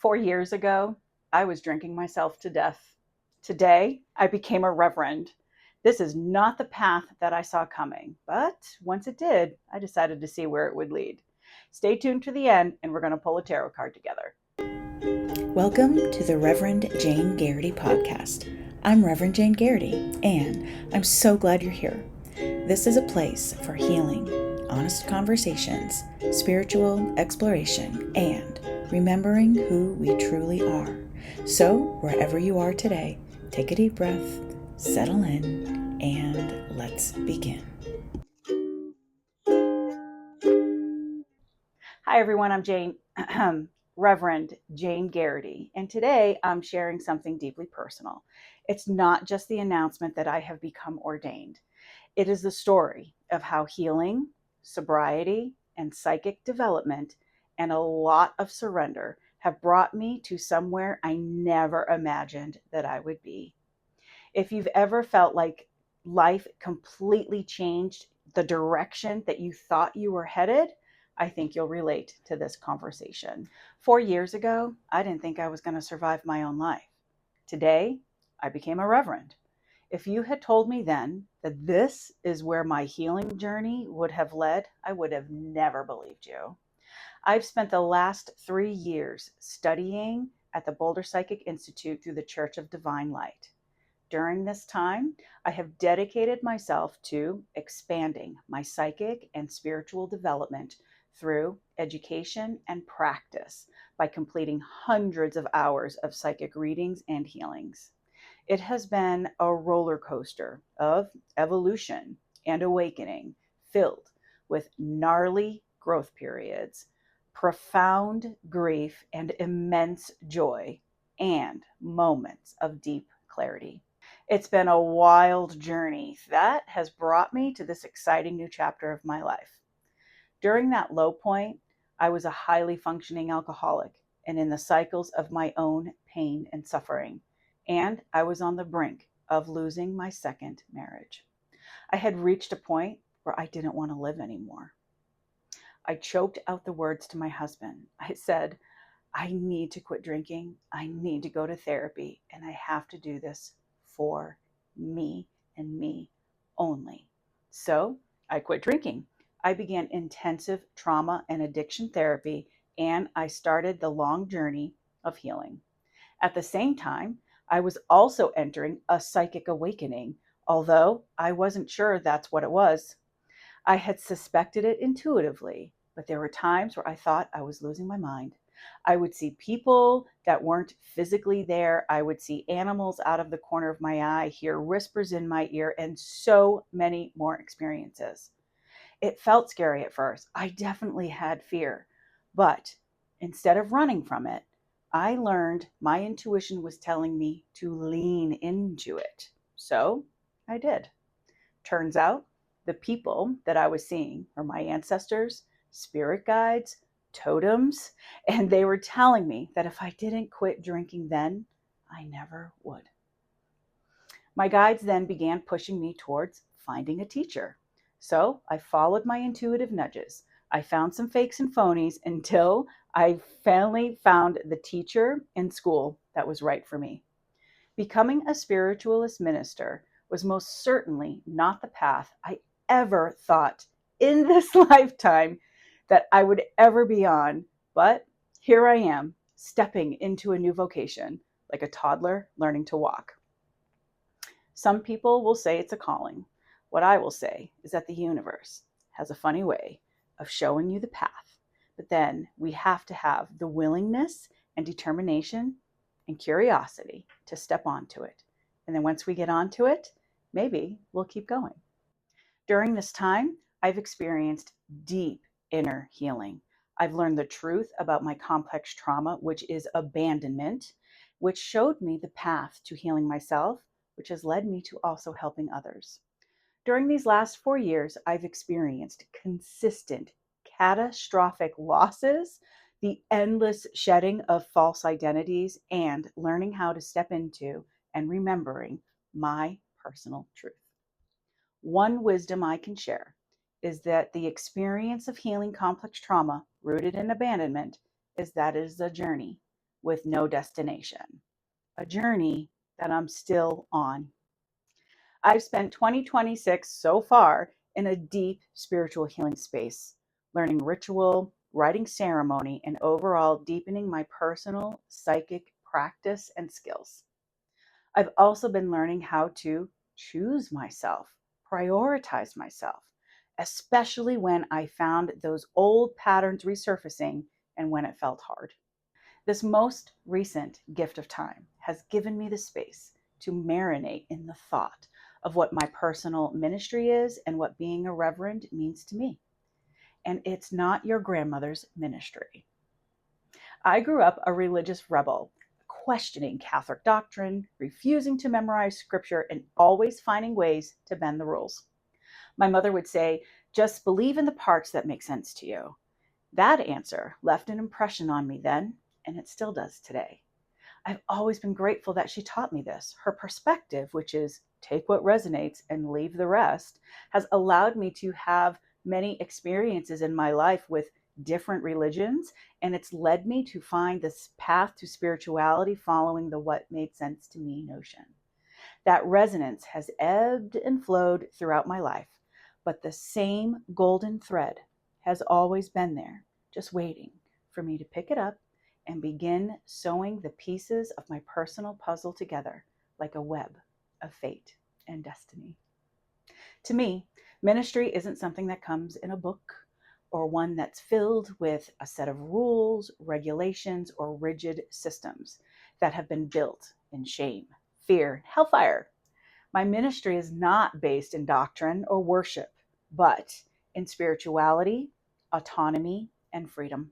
4 years ago, I was drinking myself to death. Today, I became a reverend. This is not the path that I saw coming, but once it did, I decided to see where it would lead. Stay tuned to the end, and we're going to pull a tarot card together. Welcome to the Reverend Jane Garrity podcast. I'm Reverend Jane Garrity, and I'm so glad you're here. This is a place for healing, honest conversations, spiritual exploration, and remembering who we truly are. So, wherever you are today, take a deep breath, settle in, and let's begin. Hi, everyone. I'm Jane, Reverend Jane Garrity, and today I'm sharing something deeply personal. It's not just the announcement that I have become ordained. It is the story of how healing, sobriety, and psychic development, and a lot of surrender have brought me to somewhere I never imagined that I would be. If you've ever felt like life completely changed the direction that you thought you were headed, I think you'll relate to this conversation. 4 years ago, I didn't think I was going to survive my own life. Today, I became a reverend. If you had told me then that this is where my healing journey would have led, I would have never believed you. I've spent the last 3 years studying at the Boulder Psychic Institute through the Church of Divine Light. During this time, I have dedicated myself to expanding my psychic and spiritual development through education and practice by completing hundreds of hours of psychic readings and healings. It has been a roller coaster of evolution and awakening, filled with gnarly growth periods, profound grief and immense joy, and moments of deep clarity. It's been a wild journey that has brought me to this exciting new chapter of my life. During that low point, I was a highly functioning alcoholic and in the cycles of my own pain and suffering, and I was on the brink of losing my second marriage. I had reached a point where I didn't want to live anymore. I choked out the words to my husband. I said, I need to quit drinking. I need to go to therapy, and I have to do this for me and me only. So I quit drinking. I began intensive trauma and addiction therapy, and I started the long journey of healing. At the same time, I was also entering a psychic awakening, although I wasn't sure that's what it was. I had suspected it intuitively, but there were times where I thought I was losing my mind. I would see people that weren't physically there. I would see animals out of the corner of my eye, hear whispers in my ear, and so many more experiences. It felt scary at first. I definitely had fear. But instead of running from it, I learned my intuition was telling me to lean into it. So I did. Turns out the people that I was seeing were my ancestors, spirit guides, totems, and they were telling me that if I didn't quit drinking then, I never would. My guides then began pushing me towards finding a teacher. So I followed my intuitive nudges. I found some fakes and phonies until I finally found the teacher in school that was right for me. Becoming a spiritualist minister was most certainly not the path I ever thought in this lifetime that I would ever be on. But here I am, stepping into a new vocation, like a toddler learning to walk. Some people will say it's a calling. What I will say is that the universe has a funny way of showing you the path, but then we have to have the willingness and determination and curiosity to step onto it. And then once we get onto it, maybe we'll keep going. During this time, I've experienced deep inner healing. I've learned the truth about my complex trauma, which is abandonment, which showed me the path to healing myself, which has led me to also helping others. During these last 4 years, I've experienced consistent, catastrophic losses, the endless shedding of false identities, and learning how to step into and remembering my personal truth. One wisdom I can share is that the experience of healing complex trauma rooted in abandonment is that it is a journey, with no destination, a journey that I'm still on. I've spent 2026 so far in a deep spiritual healing space, learning ritual, writing ceremony, and overall deepening my personal psychic practice and skills. I've also been learning how to choose myself, prioritize myself, especially when I found those old patterns resurfacing and when it felt hard. This most recent gift of time has given me the space to marinate in the thought of what my personal ministry is and what being a reverend means to me. And it's not your grandmother's ministry. I grew up a religious rebel, questioning Catholic doctrine, refusing to memorize scripture, and always finding ways to bend the rules. My mother would say, just believe in the parts that make sense to you. That answer left an impression on me then, and it still does today. I've always been grateful that she taught me this. Her perspective, which is take what resonates and leave the rest, has allowed me to have many experiences in my life with different religions, and it's led me to find this path to spirituality following the what made sense to me notion. That resonance has ebbed and flowed throughout my life, but the same golden thread has always been there, just waiting for me to pick it up and begin sewing the pieces of my personal puzzle together like a web of fate and destiny. To me, ministry isn't something that comes in a book or one that's filled with a set of rules, regulations, or rigid systems that have been built in shame, fear, hellfire. My ministry is not based in doctrine or worship, but in spirituality, autonomy, and freedom.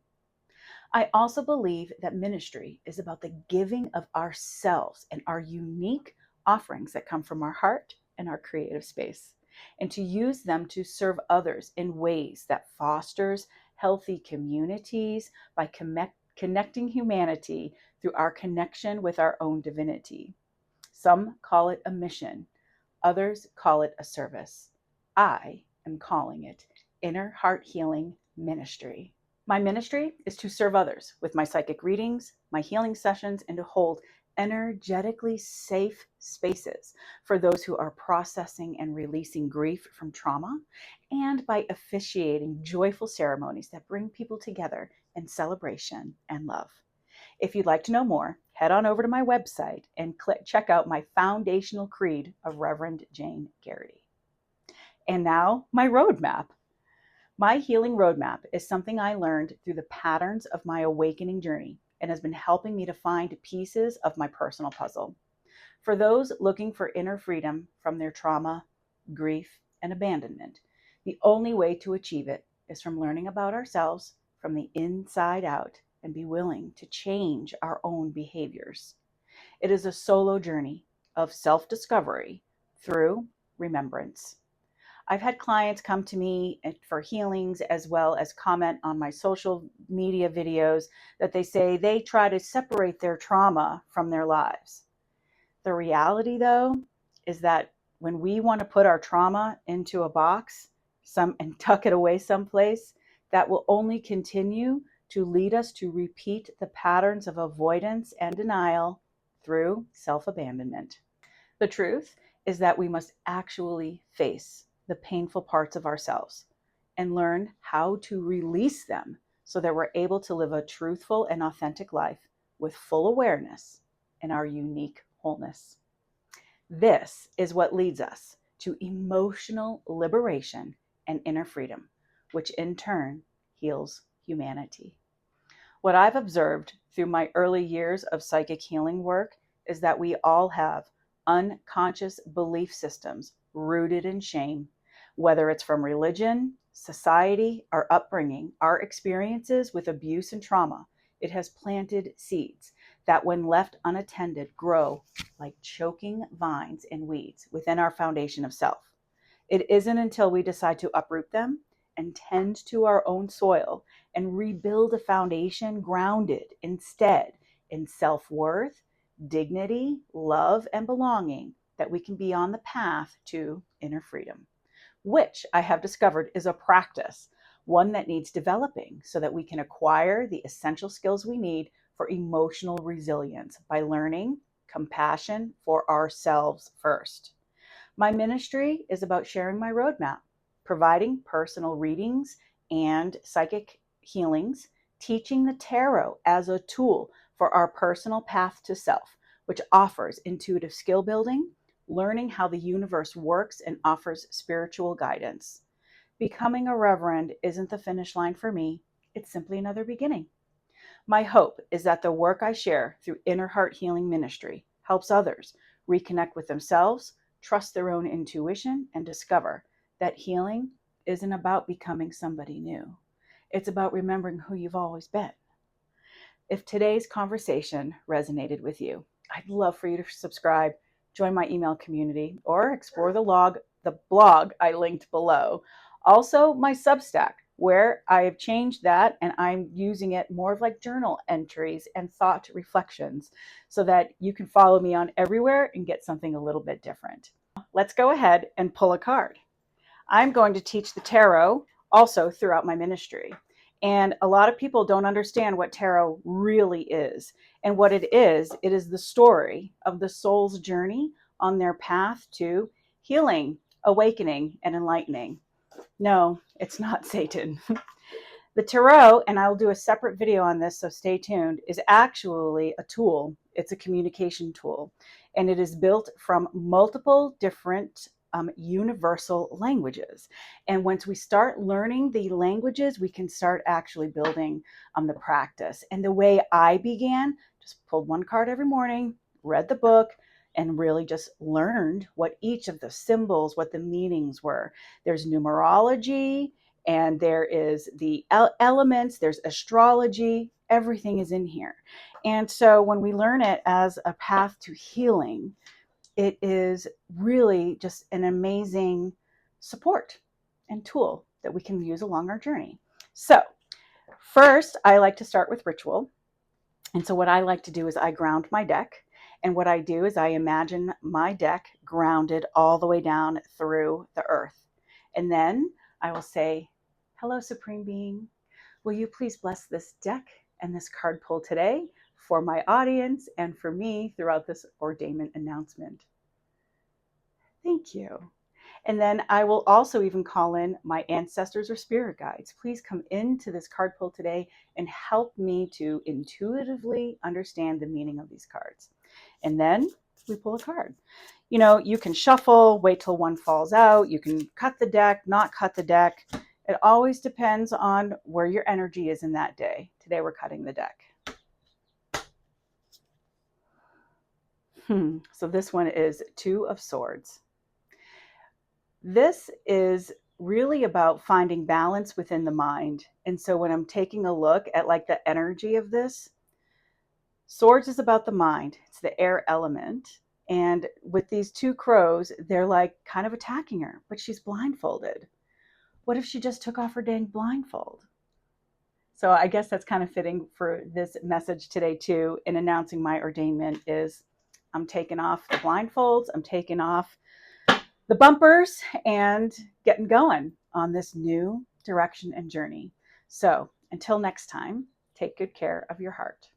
I also believe that ministry is about the giving of ourselves and our unique offerings that come from our heart and our creative space, and to use them to serve others in ways that fosters healthy communities by connecting humanity through our connection with our own divinity. Some call it a mission, others call it a service. I am calling it inner heart healing ministry. My ministry is to serve others with my psychic readings, my healing sessions, and to hold energetically safe spaces for those who are processing and releasing grief from trauma, and by officiating joyful ceremonies that bring people together in celebration and love. If you'd like to know more, head on over to my website and check out my foundational creed of Reverend Jane Garrity. And now, my roadmap. My healing roadmap is something I learned through the patterns of my awakening journey and has been helping me to find pieces of my personal puzzle. For those looking for inner freedom from their trauma, grief, and abandonment, the only way to achieve it is from learning about ourselves from the inside out and be willing to change our own behaviors. It is a solo journey of self-discovery through remembrance. I've had clients come to me for healings as well as comment on my social media videos that they say they try to separate their trauma from their lives. The reality, though, is that when we want to put our trauma into a box and tuck it away someplace, that will only continue to lead us to repeat the patterns of avoidance and denial through self-abandonment. The truth is that we must actually face the painful parts of ourselves and learn how to release them so that we're able to live a truthful and authentic life with full awareness in our unique wholeness. This is what leads us to emotional liberation and inner freedom, which in turn heals humanity. What I've observed through my early years of psychic healing work is that we all have unconscious belief systems rooted in shame, whether it's from religion, society, our upbringing, our experiences with abuse and trauma. It has planted seeds that, when left unattended, grow like choking vines and weeds within our foundation of self. It isn't until we decide to uproot them and tend to our own soil and rebuild a foundation grounded instead in self-worth, dignity, love, and belonging that we can be on the path to inner freedom, which I have discovered is a practice, one that needs developing so that we can acquire the essential skills we need for emotional resilience by learning compassion for ourselves first. My ministry is about sharing my roadmap, providing personal readings and psychic healings, teaching the tarot as a tool for our personal path to self, which offers intuitive skill building, learning how the universe works, and offers spiritual guidance. Becoming a reverend isn't the finish line for me, it's simply another beginning. My hope is that the work I share through Inner Heart Healing Ministry helps others reconnect with themselves, trust their own intuition, and discover that healing isn't about becoming somebody new. It's about remembering who you've always been. If today's conversation resonated with you, I'd love for you to subscribe, join my email community, or explore the blog I linked below. Also, my Substack, where I have changed that and I'm using it more of like journal entries and thought reflections so that you can follow me on everywhere and get something a little bit different. Let's go ahead and pull a card. I'm going to teach the tarot also throughout my ministry. And a lot of people don't understand what tarot really is. And what it is the story of the soul's journey on their path to healing, awakening, and enlightening. No, it's not Satan. The tarot, and I'll do a separate video on this, so stay tuned, is actually a tool. It's a communication tool. And it is built from multiple different universal languages. And once we start learning the languages, we can start actually building the practice. And the way I began, just pulled one card every morning, read the book, and really just learned what each of the symbols, what the meanings were. There's numerology, and there is the elements, there's astrology, everything is in here. And so when we learn it as a path to healing, it is really just an amazing support and tool that we can use along our journey. So first, I like to start with ritual. And so what I like to do is I ground my deck. And what I do is I imagine my deck grounded all the way down through the earth. And then I will say, hello, Supreme Being. Will you please bless this deck and this card pull today for my audience and for me throughout this ordainment announcement? Thank you. And then I will also even call in my ancestors or spirit guides. Please come into this card pull today and help me to intuitively understand the meaning of these cards. And then we pull a card. You know, you can shuffle, wait till one falls out. You can cut the deck, not cut the deck. It always depends on where your energy is in that day. Today we're cutting the deck. So this one is Two of Swords. This is really about finding balance within the mind. And so when I'm taking a look at like the energy of this, Swords is about the mind. It's the air element. And with these two crows, they're like kind of attacking her, but she's blindfolded. What if she just took off her dang blindfold? So I guess that's kind of fitting for this message today too, in announcing my ordainment is I'm taking off the blindfolds, I'm taking off the bumpers and getting going on this new direction and journey. So until next time, take good care of your heart.